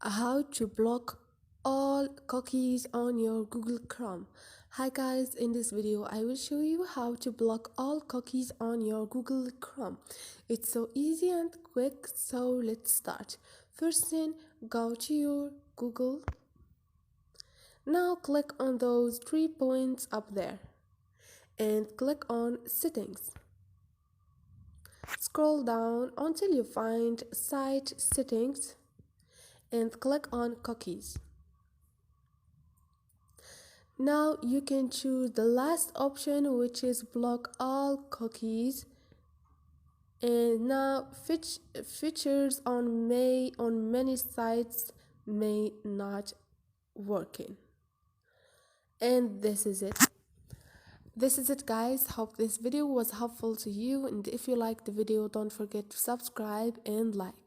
How to block all cookies on your Google Chrome. Hi guys, in this video I will show you how to block all cookies on your Google Chrome. It's so easy and quick, so let's start. First thing, go to your Google. Now click on those 3 points up there and click on settings. Scroll down until you find site settings and click on cookies. Now you can choose the last option, which is block all cookies. And now features on many sites may not working. And this is it guys. Hope this video was helpful to you, and if you liked the video, don't forget to subscribe and like.